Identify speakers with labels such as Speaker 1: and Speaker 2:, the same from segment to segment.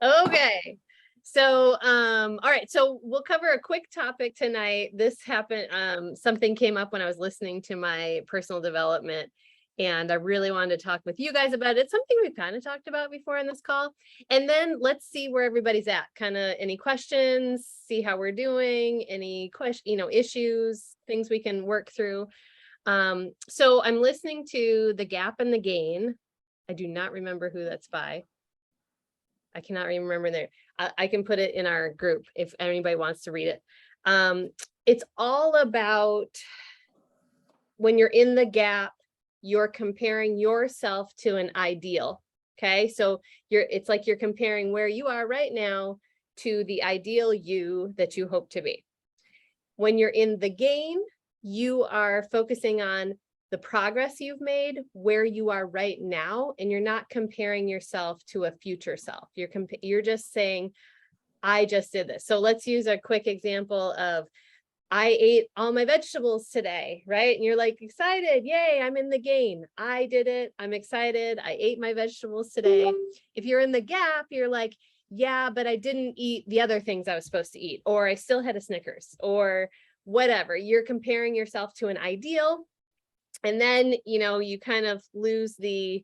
Speaker 1: Okay. So, all right. So we'll cover a quick topic tonight. This happened, something came up when I was listening to my personal development, and I really wanted to talk with you guys about it. It's something we've kind of talked about before in this call. And then let's see where everybody's at. Kind of any questions, see how we're doing, any issues, things we can work through. So I'm listening to The Gap and the Gain. I do not remember who that's by. I cannot remember there. I can put it in our group if anybody wants to read it. It's all about when you're in the gap, you're comparing yourself to an ideal. Okay, so it's like you're comparing where you are right now to the ideal you that you hope to be. When you're in the gain, you are focusing on the progress you've made, where you are right now, and you're not comparing yourself to a future self. You're just saying, I just did this. So let's use a quick example of, I ate all my vegetables today, right? And you're like excited, yay, I'm in the gain. I did it, I'm excited, I ate my vegetables today. If you're in the gap, you're like, yeah, but I didn't eat the other things I was supposed to eat, or I still had a Snickers, or whatever. You're comparing yourself to an ideal. And then, you kind of lose the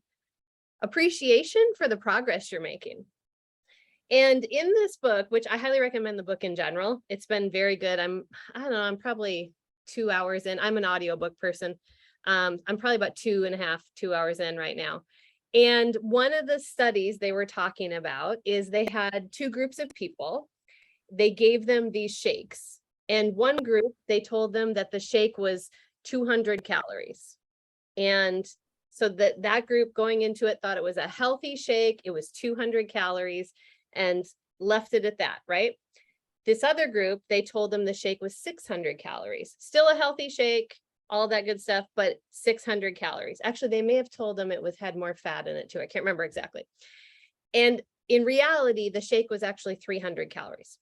Speaker 1: appreciation for the progress you're making. And in this book, which I highly recommend the book in general, it's been very good. I don't know, I'm probably 2 hours in. I'm an audiobook person. I'm probably about 2 hours in right now. And one of the studies they were talking about is they had 2 groups of people. They gave them these shakes. And one group, they told them that the shake was 200 calories. And so that group going into it thought it was a healthy shake. It was 200 calories and left it at that, right? This other group, they told them the shake was 600 calories. Still a healthy shake, all that good stuff, but 600 calories. Actually, they may have told them it had more fat in it too. I can't remember exactly. And in reality, the shake was actually 300 calories.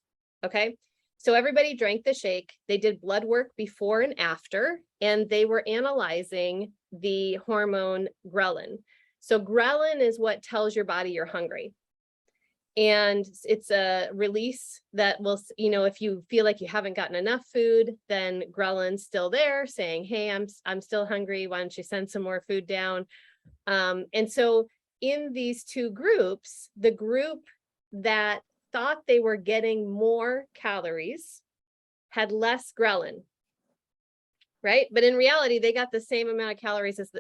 Speaker 1: Okay. So everybody drank the shake. They did blood work before and after, and they were analyzing the hormone ghrelin. So ghrelin is what tells your body you're hungry. And it's a release that will, if you feel like you haven't gotten enough food, then ghrelin's still there saying, hey, I'm still hungry. Why don't you send some more food down? And so in these 2 groups, the group that thought they were getting more calories had less ghrelin, right? But in reality, they got the same amount of calories as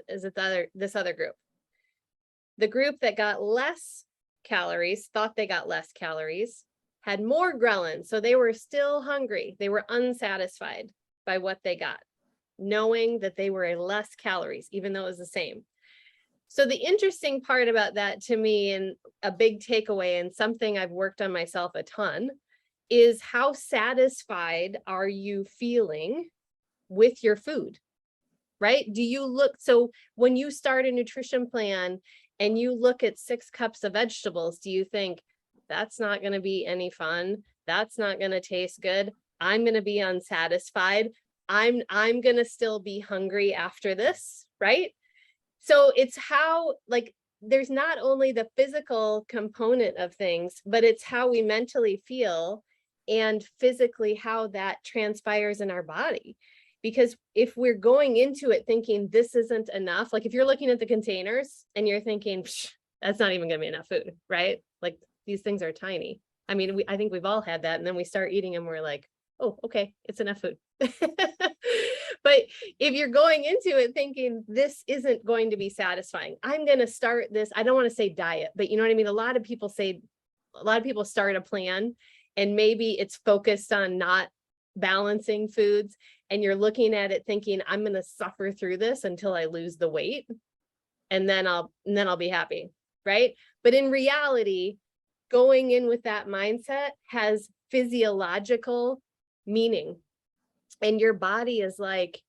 Speaker 1: this other group. The group that got less calories, thought they got less calories, had more ghrelin. So they were still hungry. They were unsatisfied by what they got, knowing that they were less calories, even though it was the same. So the interesting part about that to me, and a big takeaway, and something I've worked on myself a ton, is how satisfied are you feeling with your food, right? So when you start a nutrition plan and you look at 6 cups of vegetables, do you think that's not going to be any fun? That's not going to taste good. I'm going to be unsatisfied. I'm going to still be hungry after this, right? So it's how, like, there's not only the physical component of things, but it's how we mentally feel and physically how that transpires in our body. Because if we're going into it thinking this isn't enough, like if you're looking at the containers and you're thinking, that's not even going to be enough food, right? Like these things are tiny. I mean, I think we've all had that. And then we start eating and we're like, oh, okay, it's enough food. But if you're going into it thinking this isn't going to be satisfying, I'm going to start this, I don't want to say diet, but you know what I mean? A lot of people start a plan and maybe it's focused on not balancing foods, and you're looking at it thinking, I'm going to suffer through this until I lose the weight, and then I'll be happy, right? But in reality, going in with that mindset has physiological meaning. And your body is like,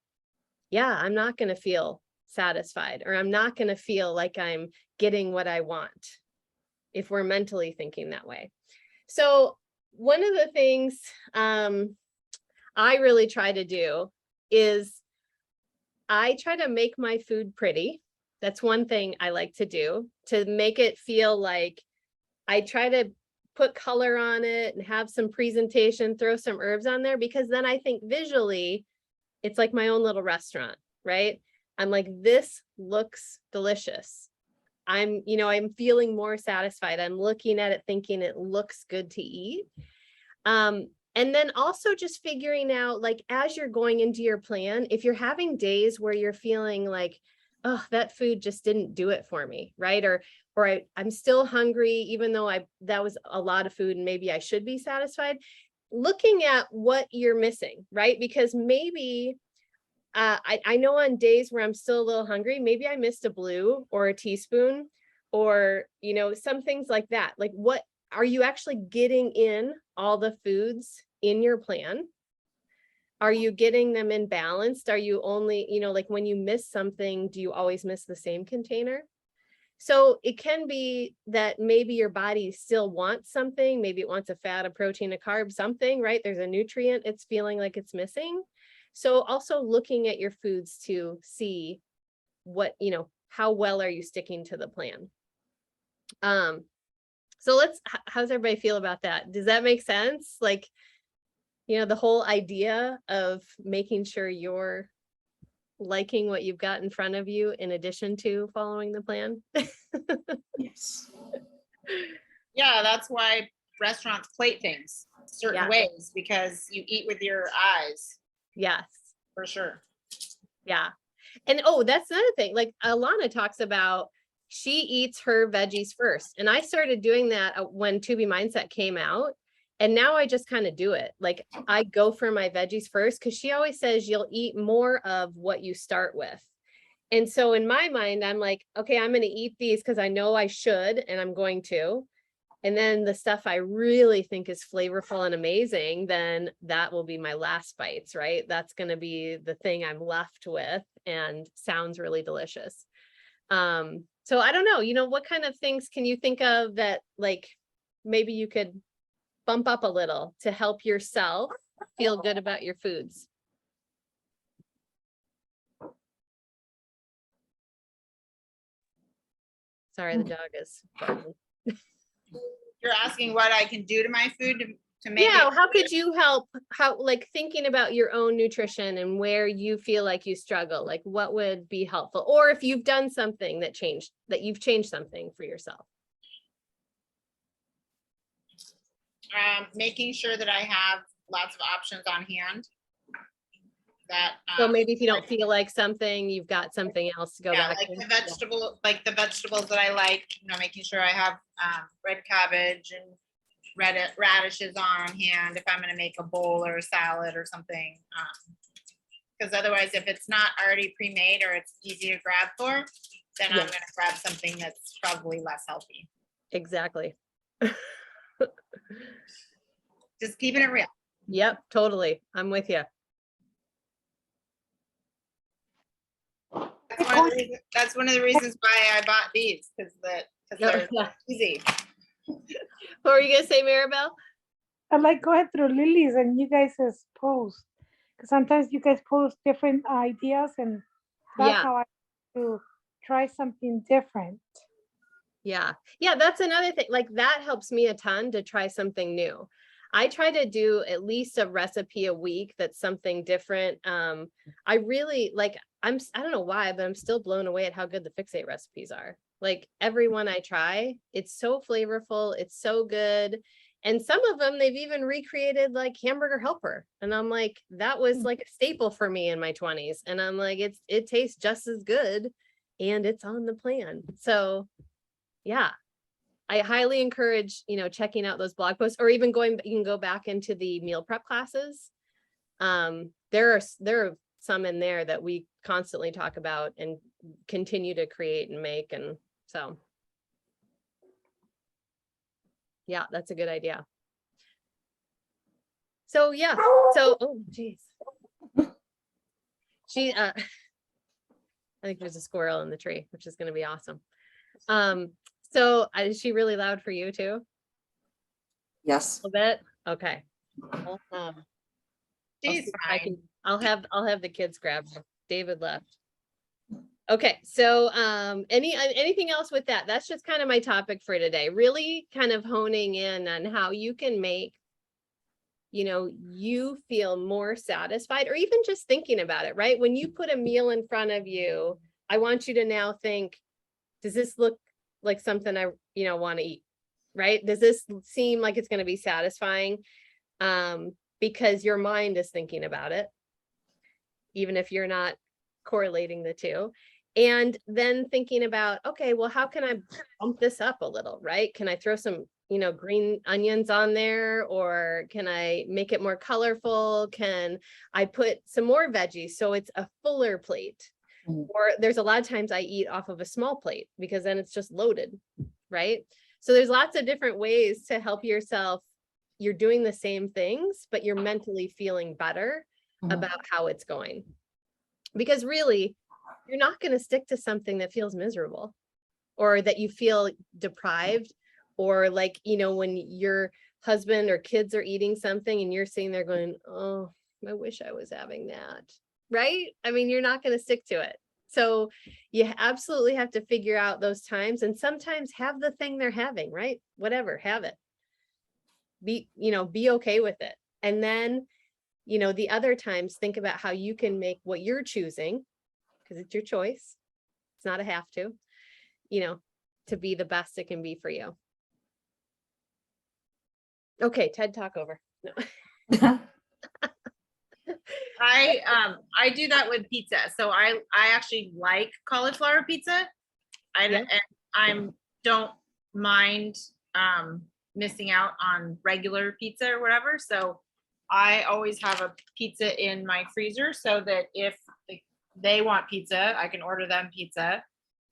Speaker 1: yeah, I'm not going to feel satisfied, or I'm not going to feel like I'm getting what I want if we're mentally thinking that way. So one of the things I really try to do is I try to make my food pretty. That's one thing I like to do, to make it feel like I try to put color on it and have some presentation, throw some herbs on there, because then I think visually it's like my own little restaurant, right? I'm like, this looks delicious. I'm feeling more satisfied. I'm looking at it thinking it looks good to eat. And then also just figuring out, like, as you're going into your plan, if you're having days where you're feeling like, oh, that food just didn't do it for me, right? Or I'm still hungry, even though that was a lot of food and maybe I should be satisfied. Looking at what you're missing, right? Because maybe I know on days where I'm still a little hungry, maybe I missed a blue or a teaspoon, or, some things like that. Like, what are you actually getting in all the foods in your plan? Are you getting them in balanced? Are you only, like when you miss something, do you always miss the same container? So it can be that maybe your body still wants something. Maybe it wants a fat, a protein, a carb, something, right? There's a nutrient it's feeling like it's missing. So also looking at your foods to see what, how well are you sticking to the plan? So how's everybody feel about that? Does that make sense? Like, the whole idea of making sure you're liking what you've got in front of you in addition to following the plan.
Speaker 2: Yes.
Speaker 3: Yeah, that's why restaurants plate things certain ways, because you eat with your eyes.
Speaker 1: Yes.
Speaker 3: For sure.
Speaker 1: Yeah. And that's another thing. Like Alana talks about, she eats her veggies first. And I started doing that when To Be Mindset came out. And now I just kind of do it. Like I go for my veggies first, because she always says you'll eat more of what you start with. And so in my mind, I'm like, okay, I'm going to eat these because I know I should, and I'm going to. And then the stuff I really think is flavorful and amazing, then that will be my last bites, right? That's going to be the thing I'm left with and sounds really delicious. So I don't know, what kind of things can you think of that, like, maybe you could bump up a little to help yourself feel good about your foods? Sorry, the dog is barking.
Speaker 3: You're asking what I can do to my food to make
Speaker 1: Yeah,
Speaker 3: it.
Speaker 1: how could you help, like thinking about your own nutrition and where you feel like you struggle, like what would be helpful? Or if you've done something that you've changed something for yourself.
Speaker 3: Making sure that I have lots of options on hand. That
Speaker 1: So maybe if you don't feel like something, you've got something else to go back
Speaker 3: like
Speaker 1: to.
Speaker 3: the vegetables that I like, making sure I have red cabbage and radishes on hand if I'm going to make a bowl or a salad or something. Because otherwise, if it's not already pre-made or it's easy to grab for, then I'm going to grab something that's probably less healthy.
Speaker 1: Exactly.
Speaker 3: Just keeping it real.
Speaker 1: Yep, totally. I'm with you.
Speaker 3: That's one of the reasons why I bought these, because they're easy.
Speaker 1: What were you gonna say, Maribel?
Speaker 2: I like going through Lily's and you guys' post, because sometimes you guys post different ideas, and that's how I to try something different.
Speaker 1: Yeah, that's another thing. Like that helps me a ton to try something new. I try to do at least a recipe a week that's something different. I really like, I don't know why, but I'm still blown away at how good the Fix8 recipes are. Like every one I try, it's so flavorful, it's so good. And some of them, they've even recreated like Hamburger Helper. And I'm like, that was like a staple for me in my 20s. And I'm like, it tastes just as good and it's on the plan. So yeah, I highly encourage, checking out those blog posts, or even you can go back into the meal prep classes. There are some in there that we constantly talk about and continue to create and make. And so, yeah, that's a good idea. So, yeah. So, oh, geez. I think there's a squirrel in the tree, which is going to be awesome. So is she really loud for you too?
Speaker 4: Yes.
Speaker 1: A little bit? Okay.
Speaker 3: She's fine.
Speaker 1: I'll have the kids grab her. David left. Okay, so anything else with that? That's just kind of my topic for today. Really kind of honing in on how you can make, you feel more satisfied, or even just thinking about it, right? When you put a meal in front of you, I want you to now think, does this look like something I, want to eat? Right? Does this seem like it's going to be satisfying? Because your mind is thinking about it, even if you're not correlating the two. And then thinking about, okay, well, how can I bump this up a little, right? Can I throw some, green onions on there, or can I make it more colorful? Can I put some more veggies so it's a fuller plate?
Speaker 4: Mhm.
Speaker 1: Or there's a lot of times I eat off of a small plate because then it's just loaded, right? So there's lots of different ways to help yourself. You're doing the same things, but you're mentally feeling better
Speaker 4: Mhm.
Speaker 1: about how it's going. Because really, you're not going to stick to something that feels miserable, or that you feel deprived, or like, when your husband or kids are eating something and you're sitting there going, oh, I wish I was having that. Right? I mean, you're not going to stick to it. So you absolutely have to figure out those times, and sometimes have the thing they're having, right? Whatever, have it. Be okay with it. And then, the other times, think about how you can make what you're choosing, because it's your choice. It's not a have to, to be the best it can be for you. Okay, TED Talk over. No.
Speaker 3: I do that with pizza. So I actually like cauliflower pizza.
Speaker 1: Yeah.
Speaker 3: And I'm don't mind missing out on regular pizza or whatever. So I always have a pizza in my freezer so that if they want pizza, I can order them pizza.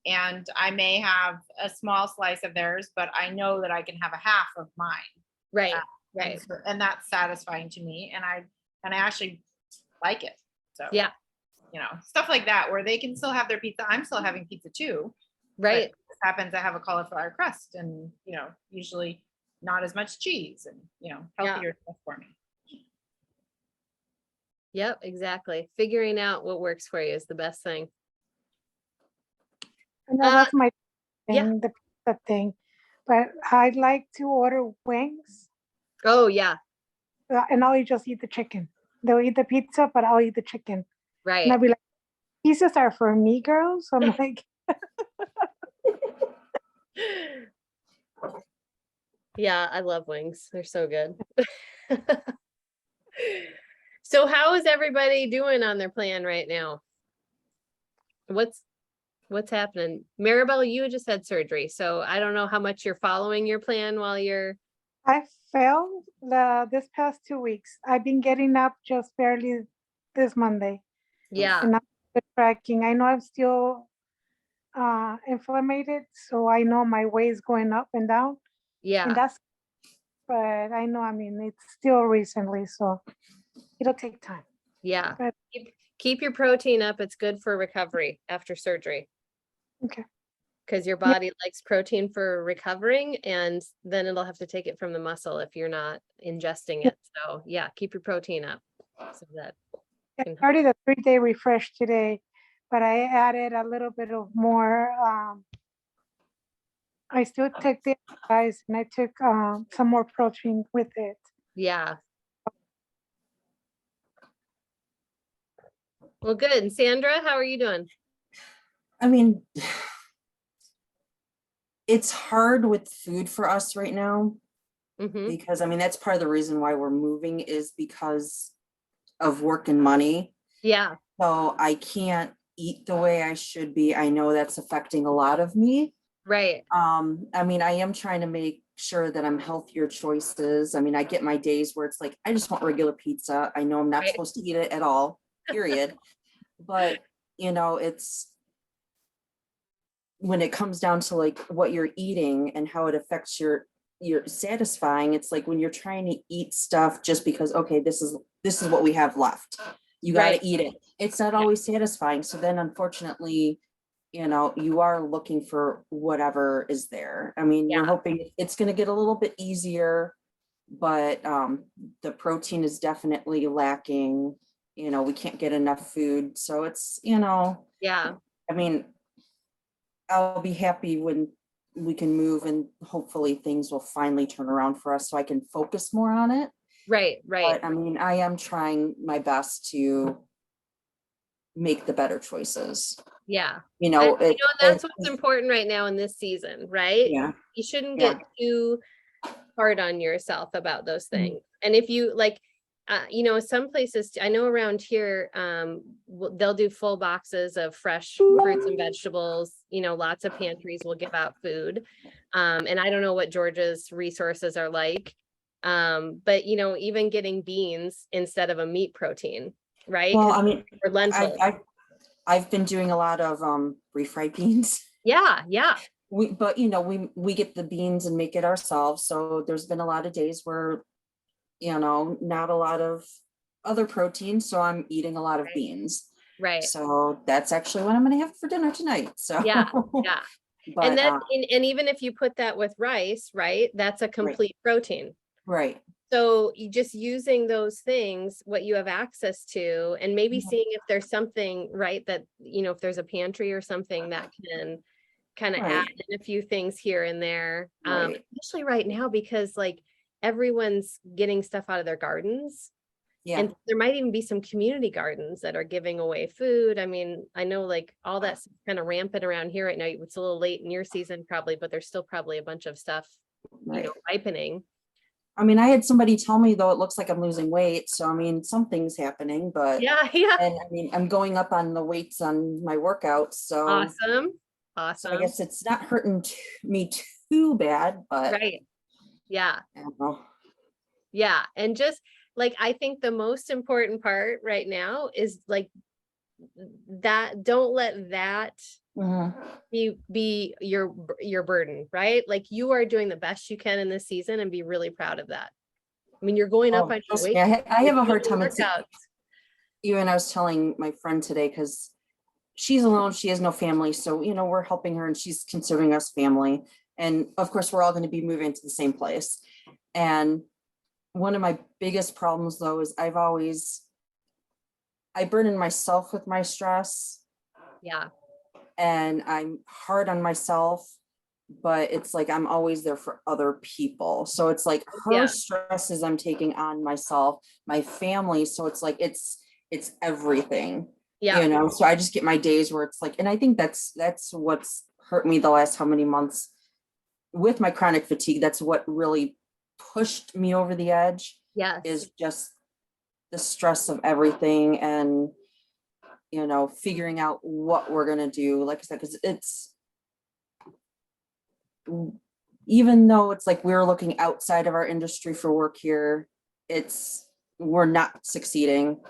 Speaker 3: And I may have a small slice of theirs, but I know that I can have a half of mine.
Speaker 1: Right,
Speaker 3: And
Speaker 1: right.
Speaker 3: and that's satisfying to me. And I actually like it. So
Speaker 1: Yeah,
Speaker 3: stuff like that, where they can still have their pizza. I'm still having pizza too.
Speaker 1: right.
Speaker 3: But this happens, I have a cauliflower crust and, usually not as much cheese and, healthier stuff for me.
Speaker 1: Yep, exactly. Figuring out what works for you is the best thing.
Speaker 2: I know that's my
Speaker 1: yeah.
Speaker 2: thing, the pizza thing. But I'd like to order wings,
Speaker 1: Oh, yeah,
Speaker 2: and I'll just eat the chicken. They'll eat the pizza, but I'll eat the chicken. And
Speaker 1: right.
Speaker 2: I'll be like, pieces are for me, girls. So I'm like,
Speaker 1: Yeah, I love wings. They're so good. So how is everybody doing on their plan right now? What's happening? Maribel, you just had surgery, so I don't know how much you're following your plan while you're.
Speaker 2: I fell this past 2 weeks. I've been getting up just barely this Monday.
Speaker 1: Yeah,
Speaker 2: And I'm tracking. I know I'm still inflamed, so I know my weight is going up and down.
Speaker 1: yeah,
Speaker 2: And that's, but I know, I mean, it's still recently, so it'll take time.
Speaker 1: yeah.
Speaker 2: But
Speaker 1: Keep your protein up. It's good for recovery after surgery.
Speaker 2: okay.
Speaker 1: Because your body likes protein for recovering, and then it'll have to take it from the muscle if you're not ingesting it. So yeah, keep your protein up. So that
Speaker 2: I
Speaker 1: can help.
Speaker 2: started a 3-day refresh today, but I added a little bit of more. I still took the exercise and I took some more protein with it.
Speaker 1: Yeah. Well, good. And Sandra, how are you doing?
Speaker 4: I mean, it's hard with food for us right now
Speaker 1: Mm-hmm.
Speaker 4: because I mean, that's part of the reason why we're moving is because of work and money.
Speaker 1: Yeah.
Speaker 4: So I can't eat the way I should be. I know that's affecting a lot of me.
Speaker 1: Right.
Speaker 4: I mean, I am trying to make sure that I'm healthier choices. I mean, I get my days where it's like, I just want regular pizza. I know I'm not
Speaker 1: Right.
Speaker 4: supposed to eat it at all, period. But, it's when it comes down to like what you're eating and how it affects your satisfying, it's like when you're trying to eat stuff just because, okay, this is what we have left. You got
Speaker 1: Right.
Speaker 4: to eat it. It's not always satisfying. So then unfortunately, you are looking for whatever is there. I mean, we're hoping it's going to get a little bit easier, but the protein is definitely lacking. We can't get enough food. So it's,
Speaker 1: Yeah.
Speaker 4: I mean, I'll be happy when we can move and hopefully things will finally turn around for us so I can focus more on it.
Speaker 1: Right, right.
Speaker 4: But I mean, I am trying my best to make the better choices.
Speaker 1: Yeah.
Speaker 4: You know,
Speaker 1: And, that's what's important right now in this season, right?
Speaker 4: Yeah.
Speaker 1: You shouldn't
Speaker 4: Yeah.
Speaker 1: get too hard on yourself about those
Speaker 4: Mhm.
Speaker 1: things. And if you like, some places, I know around here, they'll do full boxes of fresh fruits and vegetables, lots of pantries will give out food. And I don't know what Georgia's resources are like. But even getting beans instead of a meat protein, right?
Speaker 4: Well, I mean,
Speaker 1: Or lentils.
Speaker 4: I've been doing a lot of refried beans.
Speaker 1: Yeah, yeah.
Speaker 4: We get the beans and make it ourselves. So there's been a lot of days where, not a lot of other protein. So I'm eating a lot of beans.
Speaker 1: Right.
Speaker 4: So that's actually what I'm gonna have for dinner tonight. So
Speaker 1: yeah, yeah.
Speaker 4: But,
Speaker 1: And then, and even if you put that with rice, right, that's a complete protein.
Speaker 4: right.
Speaker 1: So you just using those things, what you have access to, and maybe
Speaker 4: Mhm.
Speaker 1: seeing if there's something, right, that, if there's a pantry or something that can kind of add
Speaker 4: Right.
Speaker 1: in a few things here and there.
Speaker 4: Right.
Speaker 1: Especially right now, because like everyone's getting stuff out of their gardens.
Speaker 4: Yeah.
Speaker 1: And there might even be some community gardens that are giving away food. I mean, I know like all that's kind of rampant around here right now. It's a little late in your season probably, but there's still probably a bunch of stuff,
Speaker 4: Right.
Speaker 1: ripening.
Speaker 4: I mean, I had somebody tell me though, it looks like I'm losing weight. So I mean, something's happening, but
Speaker 1: Yeah, yeah.
Speaker 4: and I mean, I'm going up on the weights on my workouts. So
Speaker 1: Awesome.
Speaker 4: So I
Speaker 1: Awesome.
Speaker 4: guess it's not hurting me too bad, but
Speaker 1: Right. Yeah.
Speaker 4: I don't know.
Speaker 1: Yeah. And just like, I think the most important part right now is like that, don't let that
Speaker 4: Mhm.
Speaker 1: be your burden, right? Like you are doing the best you can in this season and be really proud of that. I mean, you're going up
Speaker 4: Oh,
Speaker 1: on your
Speaker 4: trust
Speaker 1: weight.
Speaker 4: me, I have a hard time.
Speaker 1: Workouts.
Speaker 4: Even I was telling my friend today, because she's alone, she has no family. So, we're helping her and she's considering us family. And of course, we're all going to be moving to the same place. And one of my biggest problems though is I burden myself with my stress
Speaker 1: Yeah.
Speaker 4: and I'm hard on myself, but it's like I'm always there for other people. So it's like her
Speaker 1: Yeah.
Speaker 4: stresses I'm taking on myself, my family. So it's like it's everything.
Speaker 1: Yeah.
Speaker 4: So I just get my days where it's like, and I think that's what's hurt me the last how many months with my chronic fatigue. That's what really pushed me over the edge.
Speaker 1: Yes.
Speaker 4: Is just the stress of everything and figuring out what we're gonna do, like I said, because it's, even though it's like we're looking outside of our industry for work here, we're not succeeding.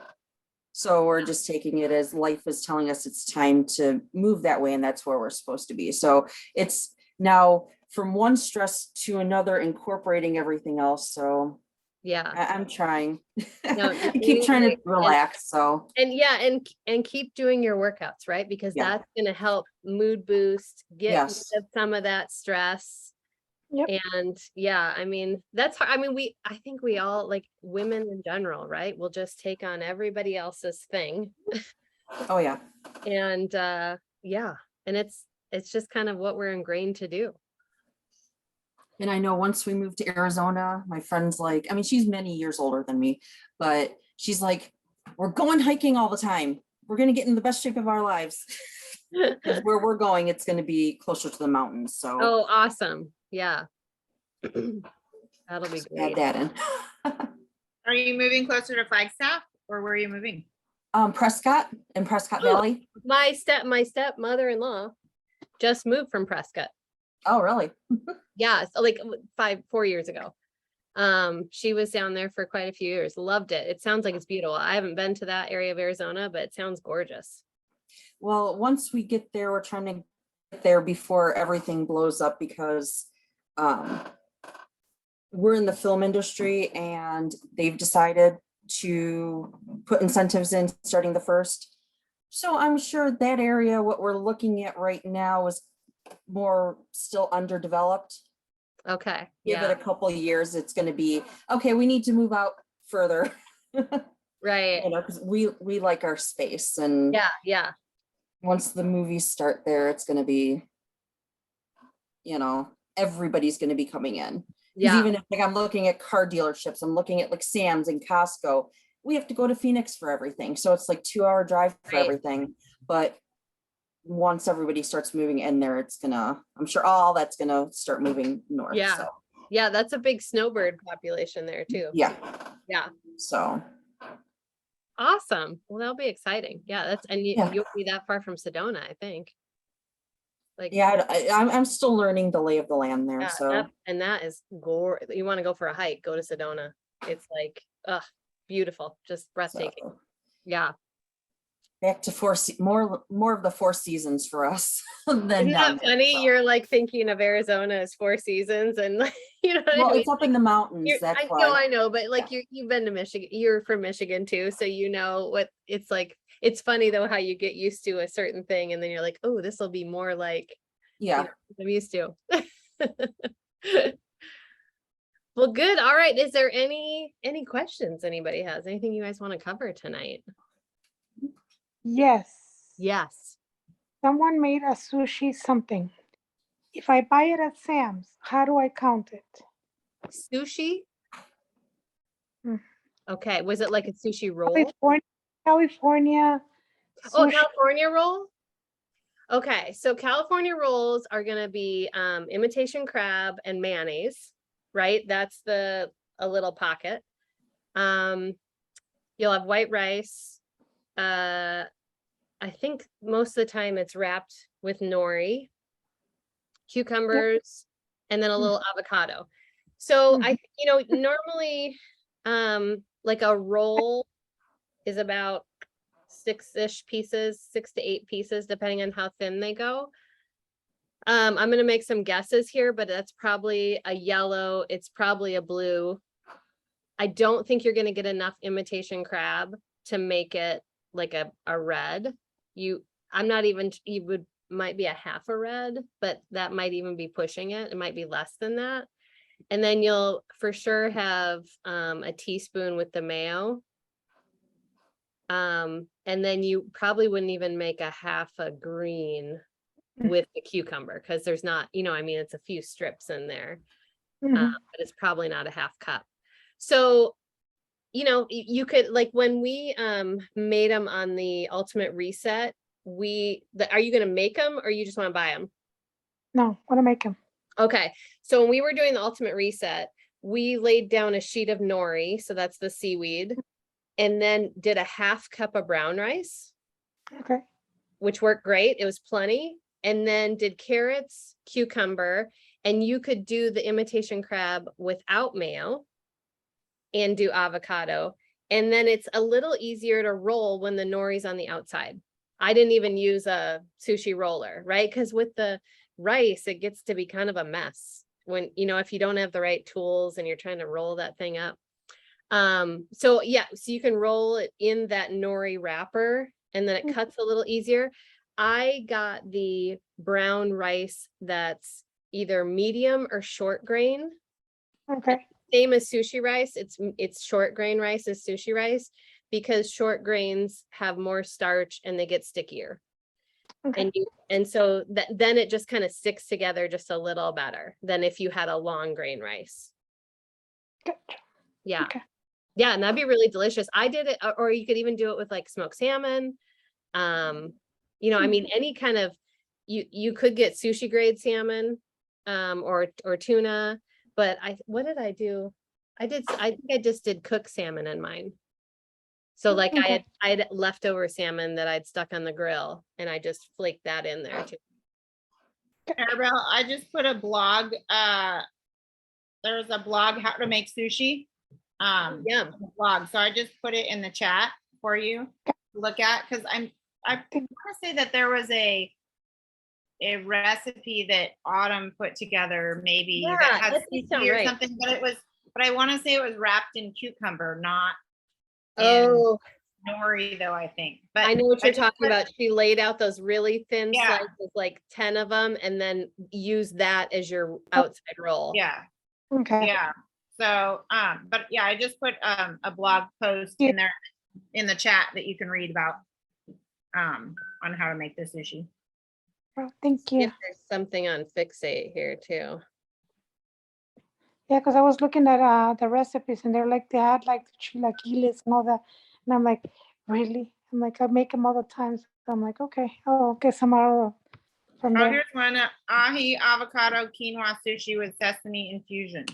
Speaker 4: So we're just taking it as life is telling us it's time to move that way, and that's where we're supposed to be. So it's now from one stress to another, incorporating everything else. So
Speaker 1: Yeah.
Speaker 4: I'm trying.
Speaker 1: No,
Speaker 4: I keep trying to relax. So
Speaker 1: and keep doing your workouts, right? Because that's going to help mood boost, get rid of some of that stress.
Speaker 2: Yep.
Speaker 1: And yeah, I mean, that's hard. I mean, I think we all, like women in general, right? We'll just take on everybody else's thing.
Speaker 4: Oh yeah.
Speaker 1: And yeah, and it's just kind of what we're ingrained to do.
Speaker 4: And I know once we moved to Arizona, my friend's like, I mean, she's many years older than me, but she's like, we're going hiking all the time. We're going to get in the best shape of our lives. Where we're going, it's going to be closer to the mountains. So.
Speaker 1: Oh, awesome. Yeah. That'll be great.
Speaker 4: Add that in.
Speaker 3: Are you moving closer to Flagstaff or where are you moving?
Speaker 4: Prescott in Prescott Valley.
Speaker 1: My stepmother-in-law just moved from Prescott.
Speaker 4: Oh, really?
Speaker 1: Yeah, so like 4 years ago. She was down there for quite a few years. Loved it. It sounds like it's beautiful. I haven't been to that area of Arizona, but it sounds gorgeous.
Speaker 4: Well, once we get there, we're trying to get there before everything blows up, because we're in the film industry and they've decided to put incentives in starting the 1st. So I'm sure that area, what we're looking at right now, is more still underdeveloped.
Speaker 1: Okay.
Speaker 4: Give it a couple of years, it's going to be okay. We need to move out further.
Speaker 1: Right.
Speaker 4: Because we like our space. And
Speaker 1: yeah.
Speaker 4: once the movies start there, it's gonna be, everybody's gonna be coming in. Because
Speaker 1: Yeah,
Speaker 4: even if like I'm looking at car dealerships, I'm looking at like Sam's and Costco, we have to go to Phoenix for everything. So it's like 2-hour drive for
Speaker 1: Right.
Speaker 4: everything. But once everybody starts moving in there, I'm sure all that's gonna start moving north.
Speaker 1: Yeah.
Speaker 4: So
Speaker 1: yeah, that's a big snowbird population there too.
Speaker 4: yeah.
Speaker 1: Yeah.
Speaker 4: So
Speaker 1: Awesome. Well, that'll be exciting. Yeah, and
Speaker 4: Yeah.
Speaker 1: you'll be that far from Sedona, I think. Like,
Speaker 4: yeah, I'm still learning the lay of the land there.
Speaker 1: yeah,
Speaker 4: So
Speaker 1: that is you want to go for a hike, go to Sedona. It's like, beautiful, just breathtaking.
Speaker 4: so
Speaker 1: Yeah.
Speaker 4: back to more of the Four Seasons for us than
Speaker 1: Isn't
Speaker 4: down
Speaker 1: that
Speaker 4: there,
Speaker 1: funny?
Speaker 4: so.
Speaker 1: You're like thinking of Arizona as Four Seasons and like, you know what
Speaker 4: Well,
Speaker 1: I mean?
Speaker 4: it's up in the mountains. That's why.
Speaker 1: I know, but like you've been to Michigan, you're from Michigan too, so you know what it's like. It's funny though how you get used to a certain thing and then you're like, oh, this will be more like,
Speaker 4: Yeah.
Speaker 1: I'm used to. Well, good. All right. Is there any questions anybody has? Anything you guys want to cover tonight?
Speaker 2: Yes.
Speaker 1: Yes.
Speaker 2: Someone made a sushi something. If I buy it at Sam's, how do I count it?
Speaker 1: Sushi?
Speaker 2: Hmm.
Speaker 1: Okay. Was it like a sushi roll?
Speaker 2: California
Speaker 1: Oh,
Speaker 2: sushi.
Speaker 1: California roll? Okay, so California rolls are gonna be imitation crab and mayonnaise, right? That's a little pocket. You'll have white rice. I think most of the time it's wrapped with nori, cucumbers, and then a little avocado. So I, normally, like a roll is about 6-ish pieces, 6 to 8 pieces, depending on how thin they go. I'm gonna make some guesses here, but that's probably a yellow, it's probably a blue. I don't think you're gonna get enough imitation crab to make it like a red. I'm not even, might be a half a red, but that might even be pushing it. It might be less than that. And then you'll for sure have a teaspoon with the mayo. And then you probably wouldn't even make a half a green with the cucumber because there's not, I mean, it's a few strips in there, but it's probably not a half cup. So, you could like when we made them on the Ultimate Reset, are you going to make them or you just want to buy them?
Speaker 2: No, want to make them.
Speaker 1: Okay. So when we were doing the Ultimate Reset, we laid down a sheet of nori. So that's the seaweed. And then did a half cup of brown rice.
Speaker 2: Okay.
Speaker 1: Which worked great. It was plenty. And then did carrots, cucumber, and you could do the imitation crab without mayo and do avocado. And then it's a little easier to roll when the nori's on the outside. I didn't even use a sushi roller, right? Because with the rice, it gets to be kind of a mess when, if you don't have the right tools and you're trying to roll that thing up. So you can roll it in that nori wrapper and then it cuts a little easier. I got the brown rice that's either medium or short grain.
Speaker 2: Okay.
Speaker 1: Same as sushi rice. It's short grain rice as sushi rice because short grains have more starch and they get stickier.
Speaker 2: Okay.
Speaker 1: And so then it just kind of sticks together just a little better than if you had a long grain rice.
Speaker 2: Gotcha.
Speaker 1: Yeah.
Speaker 2: Okay.
Speaker 1: Yeah, and that'd be really delicious. I did it, or you could even do it with like smoked salmon. I mean, any kind of, you could get sushi grade salmon, or tuna, but what did I do? I think I just did cooked salmon in mine. So like
Speaker 2: Okay.
Speaker 1: I had leftover salmon that I'd stuck on the grill and I just flaked that in there too.
Speaker 3: Arabelle, I just put a blog, there's a blog, how to make sushi.
Speaker 1: Yeah.
Speaker 3: Blog. So I just put it in the chat for you to look at because I want to say that there was a recipe that Autumn put together, maybe that had sushi or something, but I want to say it was wrapped in cucumber, not in nori though, I think. But
Speaker 1: I know what you're talking about. She laid out those really thin slices, like 10 of them, and then use that as your outside roll.
Speaker 3: Yeah.
Speaker 2: Okay.
Speaker 3: Yeah. So, but yeah, I just put a blog post in there in the chat that you can read about. on how to make the sushi.
Speaker 2: Well, thank
Speaker 1: If
Speaker 2: you.
Speaker 1: there's something on Fixate here too.
Speaker 2: Yeah, because I was looking at the recipes and they're like, they had like chilaquiles and all that. And I'm like, really? I'm like, I make them all the time. So I'm like, okay, I'll get some out from
Speaker 3: Oh,
Speaker 2: there.
Speaker 3: here's one, ahi avocado quinoa sushi with sesame infusion.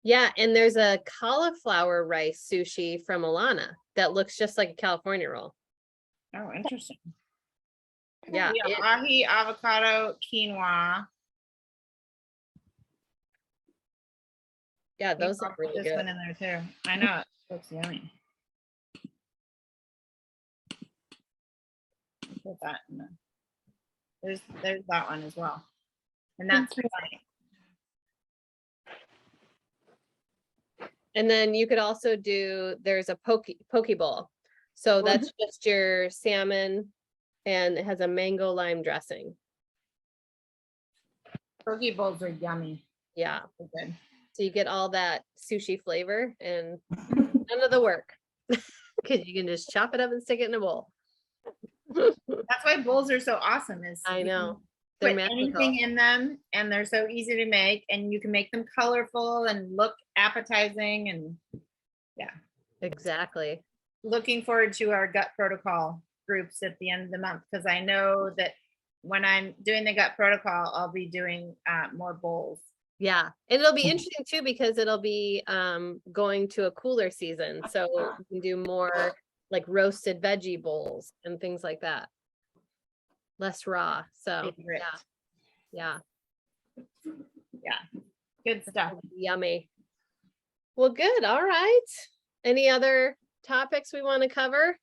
Speaker 1: Yeah, and there's a cauliflower rice sushi from Alana that looks just like a California roll.
Speaker 3: Oh, interesting.
Speaker 1: Yeah,
Speaker 3: Yeah,
Speaker 1: it-
Speaker 3: ahi avocado quinoa.
Speaker 1: yeah,
Speaker 3: Maybe
Speaker 1: those
Speaker 3: I'll
Speaker 1: look
Speaker 3: put
Speaker 1: really
Speaker 3: this one
Speaker 1: good.
Speaker 3: in there too. I know, it looks yummy. Put that in there. There's that one as well. And that's
Speaker 2: Thank you.
Speaker 3: funny.
Speaker 1: And then you could also do, there's a poke bowl. So that's just your salmon and it has a mango lime dressing.
Speaker 3: Poke bowls are yummy.
Speaker 1: Yeah,
Speaker 3: They're good.
Speaker 1: so you get all that sushi flavor and none of the work. Cause you can just chop it up and stick it in a bowl.
Speaker 3: That's why bowls are so awesome is
Speaker 1: I
Speaker 3: you can
Speaker 1: know. They're
Speaker 3: put
Speaker 1: magical.
Speaker 3: anything in them and they're so easy to make and you can make them colorful and look appetizing and
Speaker 1: Exactly.
Speaker 3: looking forward to our gut protocol groups at the end of the month because I know that when I'm doing the gut protocol, I'll be doing more bowls.
Speaker 1: Yeah, and it'll be
Speaker 4: Mhm.
Speaker 1: interesting too, because it'll be going to a cooler season, so you can do more like roasted veggie bowls and things like that. Less raw, so
Speaker 3: Favorite.
Speaker 1: yeah,
Speaker 3: Good stuff.
Speaker 1: yummy. Well, good, all right. Any other topics we want to cover?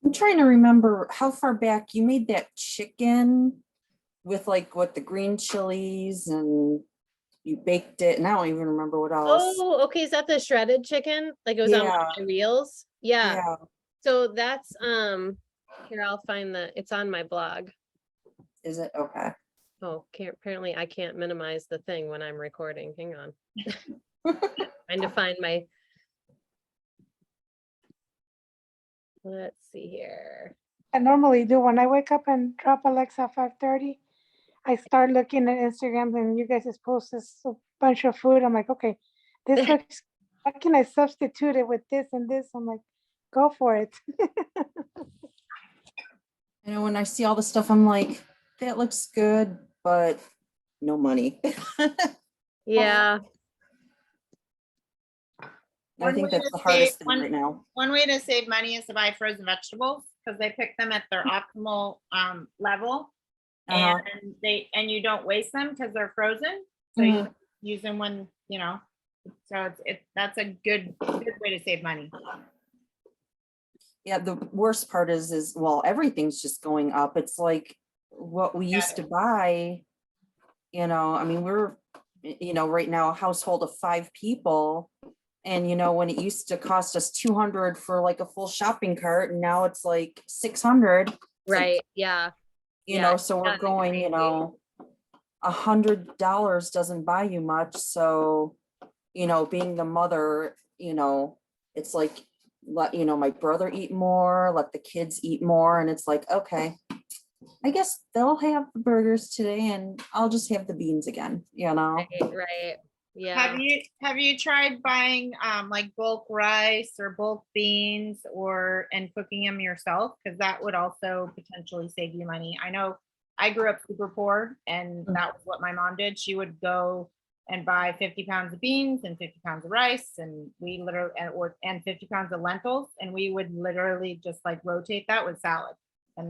Speaker 4: I'm trying to remember how far back you made that chicken with like what the green chilies and you baked it and I don't even remember what else.
Speaker 1: Oh, okay, is that the shredded chicken? Like it was on one of
Speaker 4: Yeah.
Speaker 1: my reels? Yeah,
Speaker 4: Yeah,
Speaker 1: so that's, here, I'll find it's on my blog.
Speaker 4: is it? Okay.
Speaker 1: Oh, apparently I can't minimize the thing when I'm recording. Hang on. Trying to find my. Let's see here.
Speaker 2: I normally do when I wake up and drop Alexa 5:30. I start looking at Instagram and you guys just post this a bunch of food. I'm like, okay, this looks. How can I substitute it with this and this? I'm like, go for it.
Speaker 4: You know, when I see all the stuff, I'm like, that looks good, but no money.
Speaker 1: Yeah,
Speaker 4: I
Speaker 3: One
Speaker 4: think
Speaker 3: way
Speaker 4: that's
Speaker 3: to
Speaker 4: the hardest
Speaker 3: save-
Speaker 4: thing right now.
Speaker 3: One way to save money is to buy frozen vegetables because they pick them at their optimal level.
Speaker 4: Uh-huh.
Speaker 3: And you don't waste them because they're frozen. So you use them when, so that's a good way to save money.
Speaker 4: Yeah, the worst part is, well, everything's just going up. It's like what we used to buy, I mean, we're, right now a household of 5 people. And when it used to cost us 200 for like a full shopping cart and now it's like 600. It's like,
Speaker 1: right. Yeah. Yeah,
Speaker 4: so we're
Speaker 1: kinda
Speaker 4: going,
Speaker 1: crazy.
Speaker 4: $100 doesn't buy you much. So, being the mother, it's like, let, my brother eat more, let the kids eat more. And it's like, okay, I guess they'll have the burgers today and I'll just have the beans again,
Speaker 1: Right, right. Yeah.
Speaker 3: Have you tried buying like bulk rice or bulk beans and cooking them yourself? Because that would also potentially save you money. I know I grew up super poor and that was what my mom did. She would go and buy 50 pounds of beans and 50 pounds of rice and we literally and 50 pounds of lentils and we would literally just like rotate that with salad. And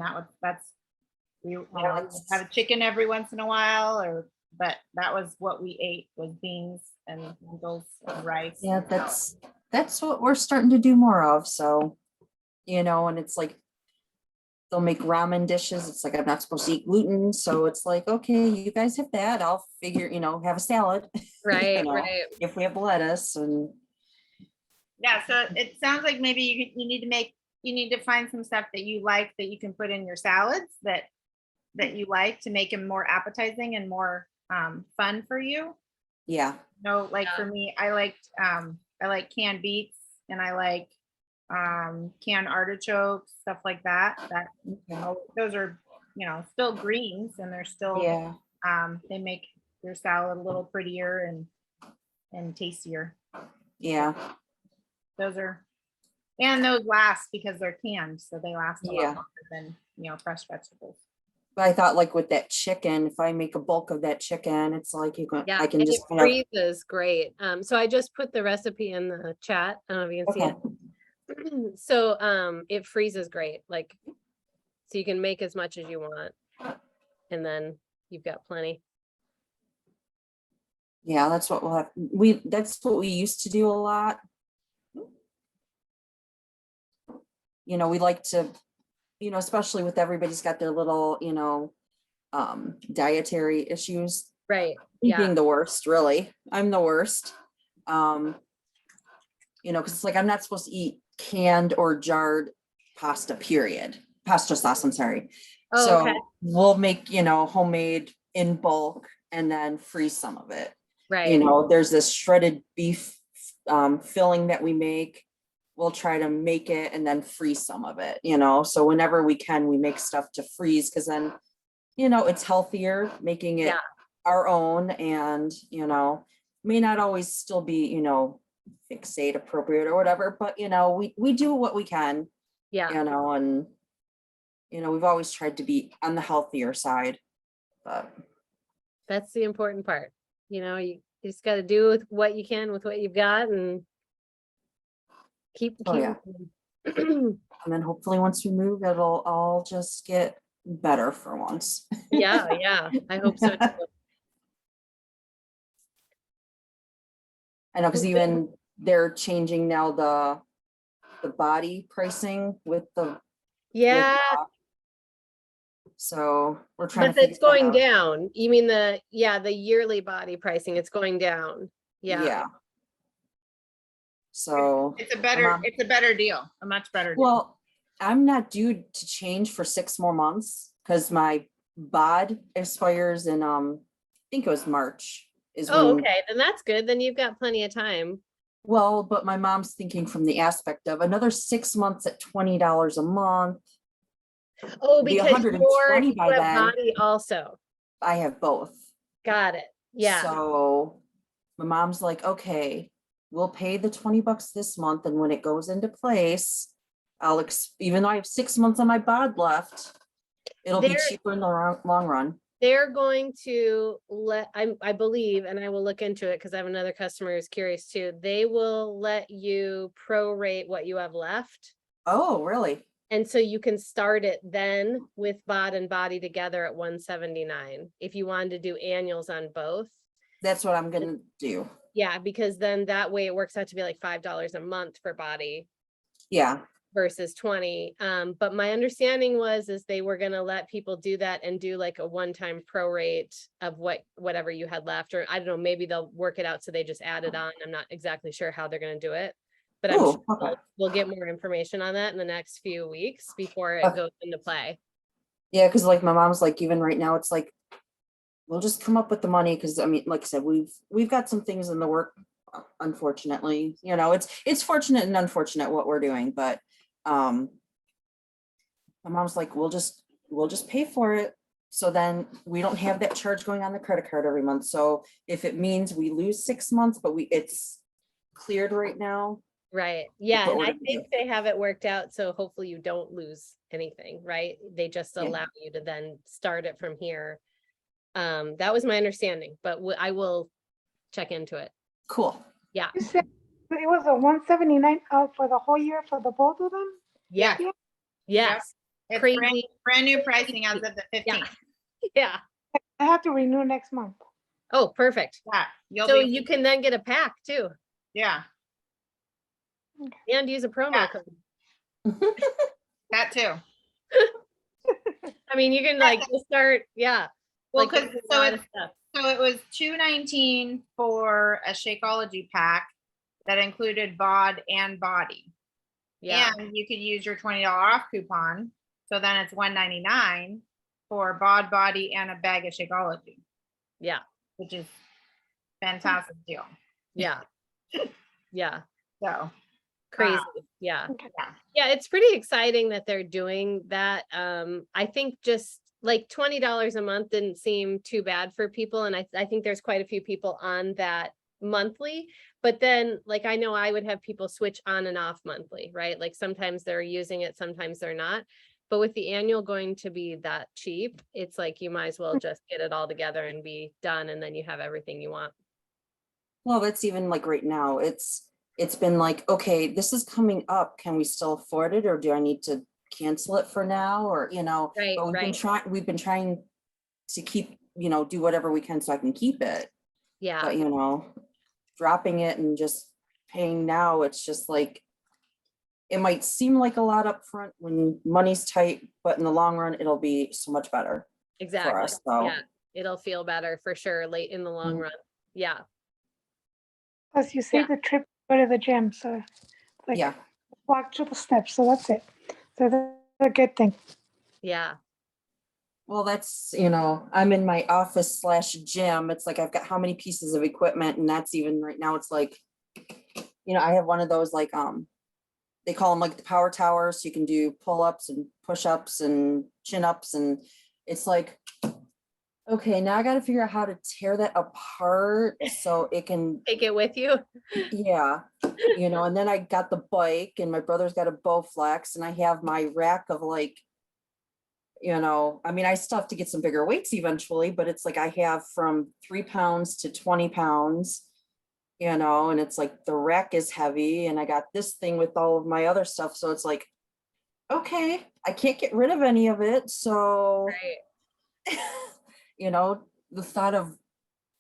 Speaker 3: we have a chicken every once in a while but that was what we ate was beans and lentils and rice.
Speaker 4: Yeah,
Speaker 3: and salad.
Speaker 4: that's what we're starting to do more of. So, and it's like they'll make ramen dishes. It's like I'm not supposed to eat gluten. So it's like, okay, you guys have that. I'll figure, have a salad.
Speaker 1: Right, right.
Speaker 4: If we have lettuce and
Speaker 3: Yeah, so it sounds like maybe you need to find some stuff that you like that you can put in your salads that you like to make them more appetizing and more fun for you.
Speaker 4: yeah.
Speaker 3: Like for me, I like canned beets and I like canned artichokes, stuff like that.
Speaker 4: Okay.
Speaker 3: Those are, still greens and they're still,
Speaker 4: Yeah,
Speaker 3: they make your salad a little prettier and tastier.
Speaker 4: yeah,
Speaker 3: And those last because they're canned, so they last a lot
Speaker 4: Yeah.
Speaker 3: longer than, fresh vegetables.
Speaker 4: but I thought like with that chicken, if I make a bulk of that chicken, it's like
Speaker 1: Yeah,
Speaker 4: I can
Speaker 1: and it
Speaker 4: just kind of,
Speaker 1: freezes great. So I just put the recipe in the chat. I don't know if you can see
Speaker 4: okay,
Speaker 1: it. So it freezes great, like, so you can make as much as you want. And then you've got plenty.
Speaker 4: yeah, that's what we'll have. That's what we used to do a lot. We like to, especially with everybody's got their little, dietary issues.
Speaker 1: Right,
Speaker 4: Me
Speaker 1: yeah,
Speaker 4: being the worst, really. I'm the worst. Because it's like I'm not supposed to eat canned or jarred pasta, period. Pasta sauce, I'm sorry.
Speaker 1: Oh, okay.
Speaker 4: So we'll make, homemade in bulk and then freeze some of it.
Speaker 1: Right,
Speaker 4: There's this shredded beef filling that we make. We'll try to make it and then freeze some of it, so whenever we can, we make stuff to freeze because then, it's healthier making it
Speaker 1: Yeah.
Speaker 4: our own and, may not always still be, fixate appropriate or whatever, but we do what we can,
Speaker 1: yeah,
Speaker 4: and, we've always tried to be on the healthier side, but
Speaker 1: that's the important part. You just gotta do with what you can with what you've got and keep.
Speaker 4: Oh, yeah. And then hopefully once we move, it'll all just get better for once.
Speaker 1: Yeah, yeah, I hope so too.
Speaker 4: I know, because even they're changing now the body pricing with the,
Speaker 1: Yeah,
Speaker 4: so we're trying
Speaker 1: but
Speaker 4: to figure
Speaker 1: it's
Speaker 4: that
Speaker 1: going
Speaker 4: out.
Speaker 1: down. You mean the yearly body pricing, it's going down. Yeah,
Speaker 4: Yeah. So,
Speaker 3: It's a
Speaker 4: mom-
Speaker 3: better deal, a much better deal.
Speaker 4: well, I'm not due to change for 6 more months because my bod expires in, I think it was March is
Speaker 1: oh,
Speaker 4: when,
Speaker 1: okay, then that's good, then you've got plenty of time.
Speaker 4: well, but my mom's thinking from the aspect of another 6 months at $20 a month.
Speaker 1: Oh,
Speaker 4: Be
Speaker 1: because
Speaker 4: 120
Speaker 1: you
Speaker 4: by
Speaker 1: have
Speaker 4: then.
Speaker 1: body also,
Speaker 4: I have both.
Speaker 1: got it, yeah,
Speaker 4: So my mom's like, okay, we'll pay the $20 this month. And when it goes into place, even though I have 6 months on my bod left, it'll be
Speaker 1: There-
Speaker 4: cheaper in the long run.
Speaker 1: they're going to I believe, and I will look into it because I have another customer who's curious too. They will let you prorate what you have left.
Speaker 4: Oh, really?
Speaker 1: And so you can start it then with bod and body together at 179 if you wanted to do annuals on both.
Speaker 4: That's what I'm gonna do.
Speaker 1: Yeah, because then that way it works out to be like $5 a month for body
Speaker 4: Yeah,
Speaker 1: versus 20. But my understanding is they were gonna let people do that and do like a one-time prorate of whatever you had left, or I don't know, maybe they'll work it out so they just add it on. I'm not exactly sure how they're gonna do it. But I'm
Speaker 4: Ooh,
Speaker 1: sure
Speaker 4: okay.
Speaker 1: we'll get more information on that in the next few weeks before it
Speaker 4: Okay.
Speaker 1: goes into play.
Speaker 4: Yeah, because like my mom's like, even right now, it's like, we'll just come up with the money, because I mean, like I said, we've got some things in the work, unfortunately, it's fortunate and unfortunate what we're doing, but my mom's like, we'll just pay for it. So then we don't have that charge going on the credit card every month. So if it means we lose 6 months, but it's cleared right now.
Speaker 1: Right, yeah,
Speaker 4: what
Speaker 1: and
Speaker 4: we're
Speaker 1: I
Speaker 4: gonna
Speaker 1: think they have it worked out, so hopefully you don't lose anything, right? They just
Speaker 4: Yeah.
Speaker 1: allow you to then start it from here. That was my understanding, but I will check into it.
Speaker 4: Cool.
Speaker 1: Yeah,
Speaker 2: You said it was a 179 out for the whole year for the both of them?
Speaker 1: yeah,
Speaker 2: Yeah.
Speaker 1: yes,
Speaker 3: It's
Speaker 1: crazy,
Speaker 3: brand new pricing as of the 15th.
Speaker 1: yeah.
Speaker 2: I have to renew next month.
Speaker 1: Oh, perfect.
Speaker 3: Yeah, you'll
Speaker 1: So
Speaker 3: be,
Speaker 1: you can then get a pack too,
Speaker 3: yeah,
Speaker 1: and use a promo
Speaker 3: Yeah.
Speaker 1: code.
Speaker 3: that too.
Speaker 1: I mean, you can like just start, yeah.
Speaker 3: Well,
Speaker 1: like,
Speaker 3: because
Speaker 1: there's a lot of stuff.
Speaker 3: so it was $219 for a Shakeology pack that included bod and body.
Speaker 1: Yeah,
Speaker 3: And you could use your $20 off coupon. So then it's $199 for bod, body, and a bag of Shakeology,
Speaker 1: yeah,
Speaker 3: which is fantastic deal.
Speaker 1: yeah. Yeah,
Speaker 3: So
Speaker 1: crazy. Yeah.
Speaker 2: Okay.
Speaker 1: Yeah, it's pretty exciting that they're doing that. I think just like $20 a month didn't seem too bad for people. And I think there's quite a few people on that monthly. But then, like, I know I would have people switch on and off monthly, right? Like sometimes they're using it, sometimes they're not. But with the annual going to be that cheap, it's like you might as well just get it all together and be done, and then you have everything you want.
Speaker 4: Well, that's even like right now, it's been like, okay, this is coming up. Can we still afford it or do I need to cancel it for now? Or,
Speaker 1: Right,
Speaker 4: but
Speaker 1: right.
Speaker 4: we've been trying to keep, do whatever we can so I can keep it.
Speaker 1: Yeah,
Speaker 4: But, dropping it and just paying now, it's just like, it might seem like a lot up front when money's tight, but in the long run, it'll be so much better for
Speaker 1: exactly.
Speaker 4: us. So,
Speaker 1: Yeah, it'll feel better for sure late in the long
Speaker 4: Mhm.
Speaker 1: run. Yeah.
Speaker 2: Plus you
Speaker 1: Yeah.
Speaker 2: save the trip to go to the gym, so like
Speaker 4: yeah.
Speaker 2: walk to the steps, so that's it. So that's a good thing.
Speaker 1: Yeah.
Speaker 4: Well, that's, I'm in my office / gym. It's like I've got how many pieces of equipment, and that's even right now, it's like, I have one of those like they call them like the power towers. So you can do pull-ups and push-ups and chin-ups, and it's like, okay, now I got to figure out how to tear that apart so it can,
Speaker 1: Take it with you.
Speaker 4: yeah, and then I got the bike, and my brother's got a Bowflex, and I have my rack of like, I mean, I still have to get some bigger weights eventually, but it's like I have from 3 pounds to 20 pounds, and it's like the rack is heavy, and I got this thing with all of my other stuff. So it's like, okay, I can't get rid of any of it. So,
Speaker 1: Right.
Speaker 4: the thought of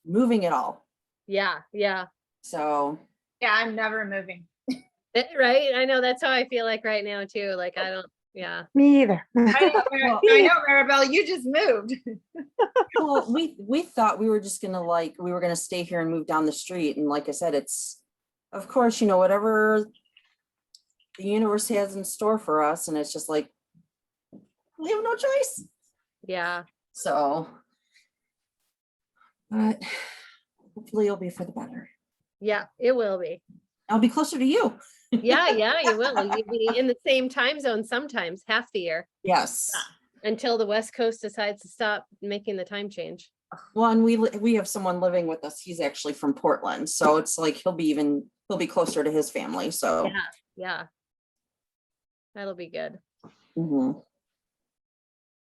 Speaker 4: moving it all.
Speaker 1: Yeah, yeah.
Speaker 4: So,
Speaker 3: Yeah, I'm never moving.
Speaker 1: Right? I know that's how I feel like right now too. Like I don't, yeah.
Speaker 2: Me either.
Speaker 3: I know, Maribel, you just moved.
Speaker 4: well, we thought we were just gonna we were gonna stay here and move down the street. And like I said, it's, of course, whatever the universe has in store for us. And it's just like, we have no choice.
Speaker 1: Yeah.
Speaker 4: So, but hopefully it'll be for the better.
Speaker 1: Yeah, it will be.
Speaker 4: I'll be closer to you.
Speaker 1: Yeah, yeah, you will. You'll be in the same time zone sometimes, half the year,
Speaker 4: Yes.
Speaker 1: until the West Coast decides to stop making the time change.
Speaker 4: Well, and we have someone living with us. He's actually from Portland. So it's like he'll be closer to his family. So
Speaker 1: Yeah, yeah. That'll be good.
Speaker 4: Mhm.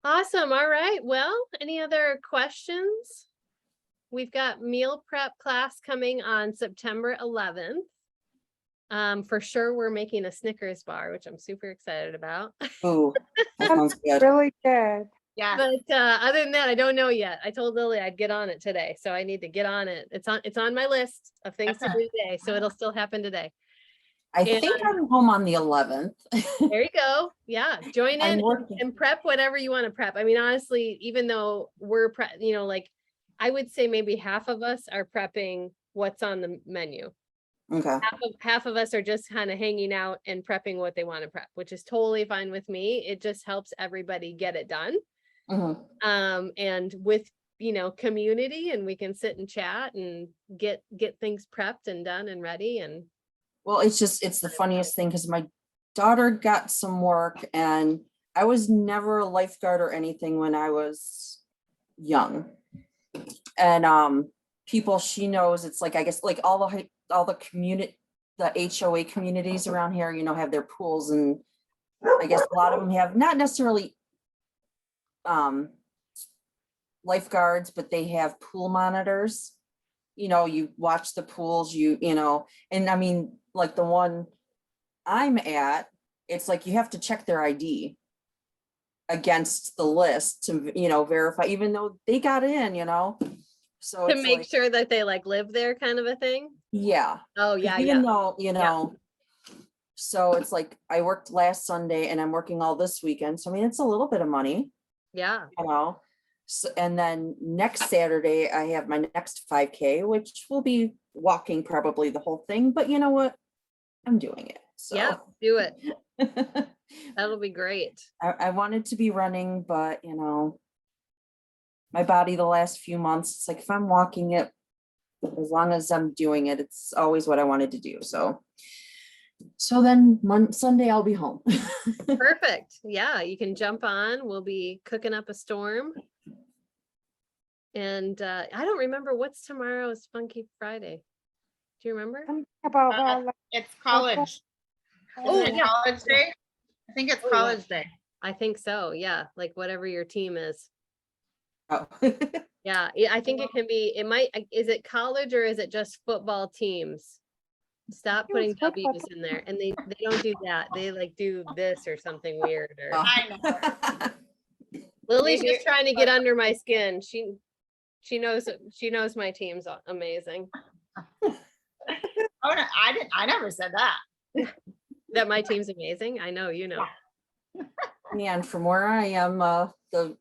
Speaker 1: Awesome. All right. Well, any other questions? We've got meal prep class coming on September 11th. For sure, we're making a Snickers bar, which I'm super excited about.
Speaker 4: Ooh, that sounds good.
Speaker 2: Really good.
Speaker 3: Yeah.
Speaker 1: But other than that, I don't know yet. I told Lily I'd get on it today, so I need to get on it. It's on my list of things to do today, so it'll still happen today.
Speaker 4: I think I'm home on the 11th.
Speaker 1: There you go. Yeah, join
Speaker 4: I'm
Speaker 1: in
Speaker 4: working.
Speaker 1: and prep whatever you want to prep. I mean, honestly, even though we're like I would say maybe half of us are prepping what's on the menu.
Speaker 4: Okay.
Speaker 1: Half of us are just kind of hanging out and prepping what they want to prep, which is totally fine with me. It just helps everybody get it done.
Speaker 4: Mhm.
Speaker 1: And with community, and we can sit and chat and get things prepped and done and ready. And
Speaker 4: Well, it's the funniest thing because my daughter got some work, and I was never a lifeguard or anything when I was young. And people she knows, it's like, I guess, like all the community, the HOA communities around here, have their pools, and I guess a lot of them have not necessarily lifeguards, but they have pool monitors. You watch the pools, and I mean, like the one I'm at, it's like you have to check their ID against the list to, verify, even though they got in, so
Speaker 1: to
Speaker 4: it's
Speaker 1: make
Speaker 4: like,
Speaker 1: sure that they like live there, kind of a thing.
Speaker 4: yeah.
Speaker 1: Oh yeah,
Speaker 4: Even
Speaker 1: yeah.
Speaker 4: though, so it's like I worked last Sunday and I'm working all this weekend. So I mean, it's a little bit of money,
Speaker 1: Yeah.
Speaker 4: So, and then next Saturday, I have my next 5K, which will be walking probably the whole thing. But you know what? I'm doing it. So
Speaker 1: Yeah, do it. That'll be great.
Speaker 4: I wanted to be running, but my body the last few months, it's like if I'm walking it, as long as I'm doing it, it's always what I wanted to do. So So then Sunday I'll be home.
Speaker 1: Perfect. Yeah, you can jump on. We'll be cooking up a storm. And I don't remember what's tomorrow's Funky Friday. Do you remember?
Speaker 2: Something about, like,
Speaker 3: It's college.
Speaker 1: Oh,
Speaker 3: Isn't it
Speaker 1: yeah.
Speaker 3: college day? I think it's
Speaker 1: Oh, yeah.
Speaker 3: college day.
Speaker 1: I think so. Yeah, like whatever your team is.
Speaker 4: Oh.
Speaker 1: Yeah, I think it can be, is it college or is it just football teams? Stop
Speaker 2: It was
Speaker 1: putting
Speaker 2: football
Speaker 1: W's in there. And they don't do that. They like do this or something weird or
Speaker 4: Oh.
Speaker 3: I know.
Speaker 1: Lily's
Speaker 3: Maybe
Speaker 1: just trying to get under my skin. She knows my team's amazing.
Speaker 3: Oh, no, I never said that.
Speaker 1: That my team's amazing. I know, you know.
Speaker 4: Man, from where I am, the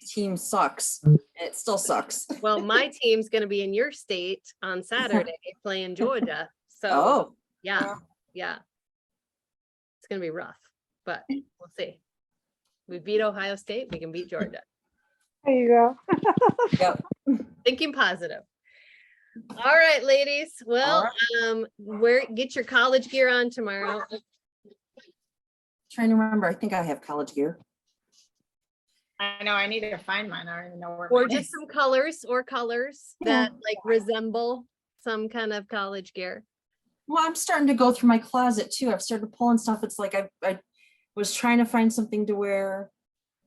Speaker 4: team sucks. It still sucks.
Speaker 1: Well, my team's gonna be in your state on Saturday playing Georgia. So
Speaker 4: Oh,
Speaker 1: yeah, yeah. It's gonna be rough, but we'll see. We beat Ohio State, we can beat Georgia.
Speaker 2: there you go.
Speaker 4: yep.
Speaker 1: Thinking positive. All right, ladies. Well, get your college gear on tomorrow.
Speaker 4: Trying to remember. I think I have college gear.
Speaker 3: I know, I need to find mine. I don't even know where.
Speaker 1: Or
Speaker 3: mine
Speaker 1: just
Speaker 3: is.
Speaker 1: some colors that like resemble some kind of college gear.
Speaker 4: Well, I'm starting to go through my closet too. I've started pulling stuff. It's like I was trying to find something to wear.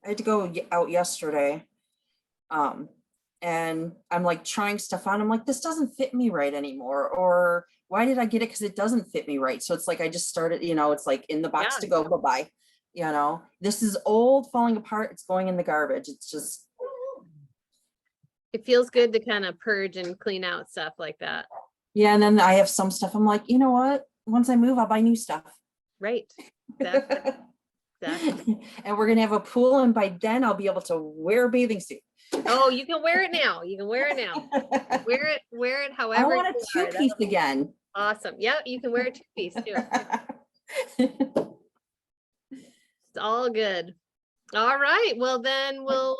Speaker 4: I had to go out yesterday. And I'm like trying stuff on. I'm like, this doesn't fit me right anymore. Or why did I get it? Because it doesn't fit me right. So it's like I just started, it's like in the box
Speaker 1: Yeah.
Speaker 4: to go, bye-bye. This is old, falling apart. It's going in the garbage. It's just,
Speaker 1: It feels good to kind of purge and clean out stuff like that.
Speaker 4: yeah. And then I have some stuff. I'm like, you know what? Once I move, I'll buy new stuff.
Speaker 1: Right. Exactly. Exactly.
Speaker 4: And we're gonna have a pool, and by then I'll be able to wear a bathing suit.
Speaker 1: Oh, you can wear it now. You can wear it now. Wear it
Speaker 4: I
Speaker 1: however.
Speaker 4: want a
Speaker 1: you are.
Speaker 4: two-piece
Speaker 1: That's
Speaker 4: again.
Speaker 1: awesome. Yeah, you can wear a two-piece too. It's all good. All right. Well, then we'll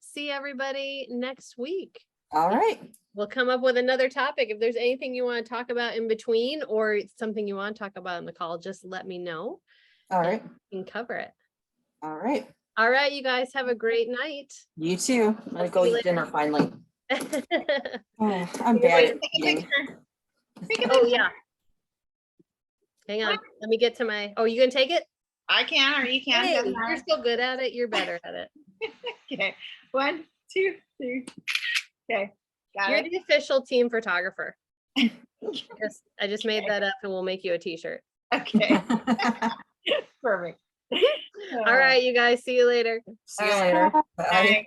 Speaker 1: see everybody next week.
Speaker 4: All right.
Speaker 1: We'll come up with another topic. If there's anything you want to talk about in between or something you want to talk about in the call, just let me know.
Speaker 4: All right.
Speaker 1: We can cover it.
Speaker 4: All right.
Speaker 1: All right, you guys have a great night.
Speaker 4: You too. I'm gonna go
Speaker 1: see you
Speaker 4: eat dinner finally.
Speaker 1: Oh,
Speaker 4: I'm bad
Speaker 3: Wait,
Speaker 4: at
Speaker 3: take a
Speaker 4: eating.
Speaker 3: picture.
Speaker 1: yeah. Hang on. Let me get to my, oh, you gonna take it?
Speaker 3: I can, or you can.
Speaker 1: Hey,
Speaker 3: doesn't
Speaker 1: you're
Speaker 3: matter.
Speaker 1: so good at it. You're better at it.
Speaker 3: Okay, 1, 2, 3. Okay, got
Speaker 1: You're
Speaker 3: it.
Speaker 1: the official team photographer. I just made that up and we'll make you a t-shirt.
Speaker 3: Okay, perfect.
Speaker 1: All right, you guys, see you later.
Speaker 4: See you
Speaker 3: All right.
Speaker 4: later. Bye.
Speaker 3: Bye.